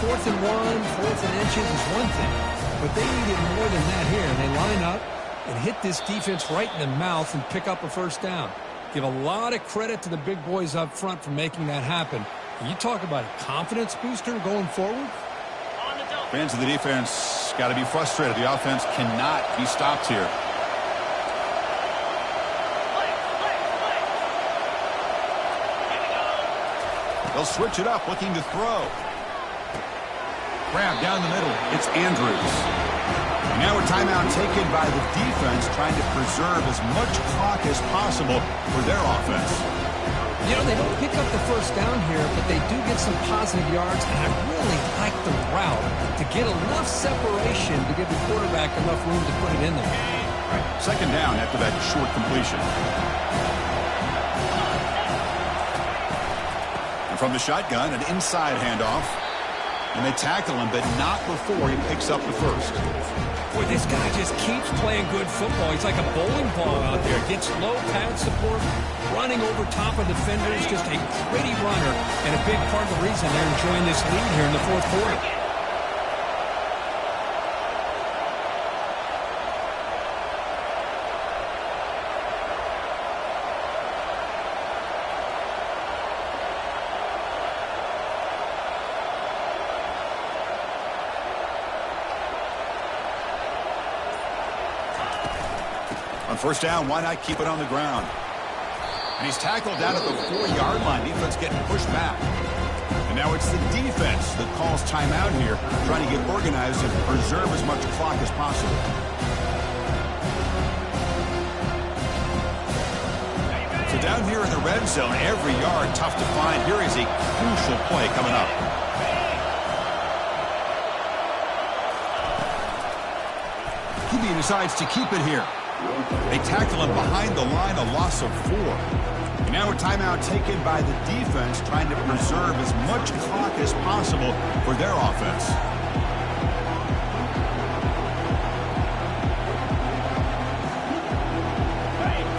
4th and 1, 4th and inches is one thing, but they need it more than that here. And they line up and hit this defense right in the mouth and pick up a first down. Give a lot of credit to the big boys up front for making that happen. And you talk about a confidence booster going forward. Fans of the defense got to be frustrated. The offense cannot be stopped here. They'll switch it up, looking to throw. Grab down the middle. It's Andrews. And now a timeout taken by the defense, trying to preserve as much clock as possible for their offense. You know, they don't pick up the first down here, but they do get some positive yards, and I really like the route to get enough separation to give the quarterback enough room to put it in there. Right. 2nd down after that short completion. And from the shotgun, an inside handoff. And they tackle him, but not before he picks up the first. Boy, this guy just keeps playing good football. He's like a bowling ball out there. Gets low pad support, running over top of defenders. Just a gritty runner, and a big part of the reason they're enjoying this lead here in the 4th quarter. On 1st down, why not keep it on the ground? And he's tackled down at the 4-yard line. Defense getting pushed back. And now it's the defense that calls timeout here, trying to get organized and preserve as much clock as possible. So down here in the red zone, every yard tough to find. Here is a crucial play coming up. QB decides to keep it here. They tackle him behind the line, a loss of 4. And now a timeout taken by the defense, trying to preserve as much clock as possible for their offense.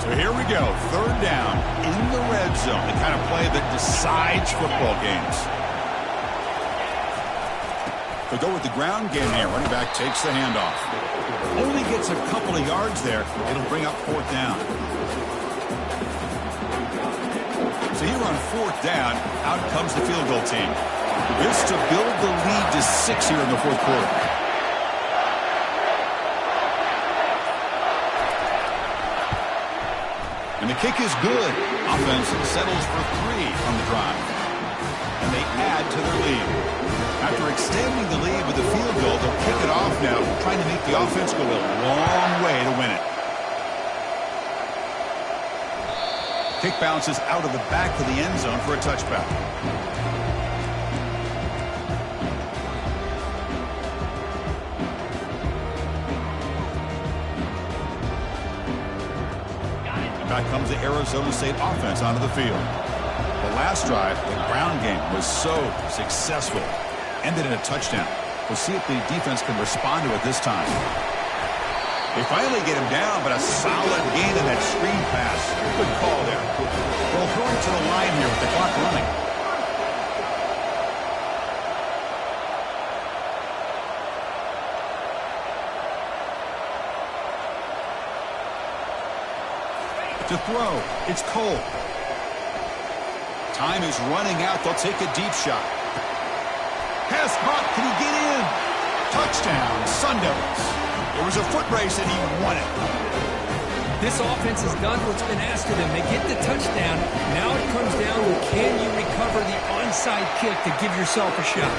So here we go, 3rd down in the red zone, the kind of play that decides football games. They go with the ground game here. Running back takes the handoff. Only gets a couple of yards there. It'll bring up 4th down. So here on 4th down, out comes the field goal team. This to build the lead to 6 here in the 4th quarter. And the kick is good. Offense settles for 3 on the drive. And they add to their lead. After extending the lead with a field goal, they'll kick it off now, trying to make the offense go a long way to win it. Kick bounces out of the back of the end zone for a touchback. Back comes the Arizona State offense onto the field. The last drive, the ground game, was so successful. Ended in a touchdown. We'll see if the defense can respond to it this time. They finally get him down, but a solid gain in that screen pass. Good call there. Well, throwing to the line here with the clock running. To throw, it's Cole. Time is running out. They'll take a deep shot. Pass caught. Can he get in? Touchdown, Sun Devils. It was a foot race, and he won it. This offense has done what's been asked of them. They get the touchdown. Now it comes down to, can you recover the onside kick to give yourself a shot?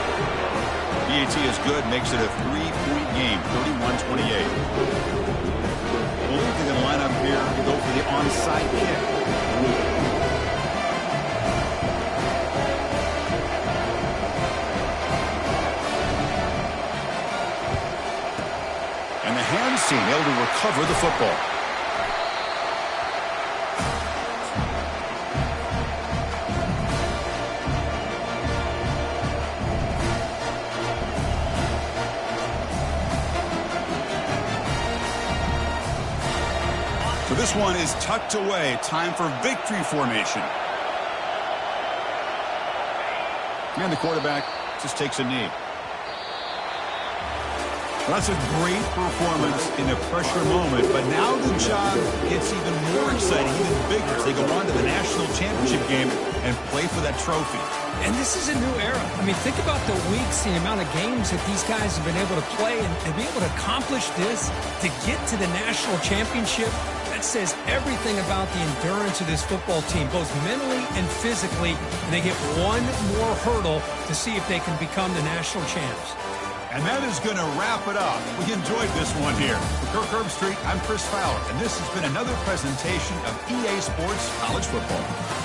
BAT is good. Makes it a 3-point game, 31-28. Well, they're going to line up here to go for the onside kick. And the hands team able to recover the football. This one is tucked away. Time for victory formation. And the quarterback just takes a knee. Well, that's a great performance in a pressure moment, but now the job gets even more exciting, even bigger, as they go on to the national championship game and play for that trophy. And this is a new era. I mean, think about the weeks, the amount of games that these guys have been able to play, and to be able to accomplish this, to get to the national championship, that says everything about the endurance of this football team, both mentally and physically, and they get one more hurdle to see if they can become the national champs. And that is going to wrap it up. We enjoyed this one here. For Kirk Herbstreit, I'm Chris Fowler, and this has been another presentation of EA Sports College Football.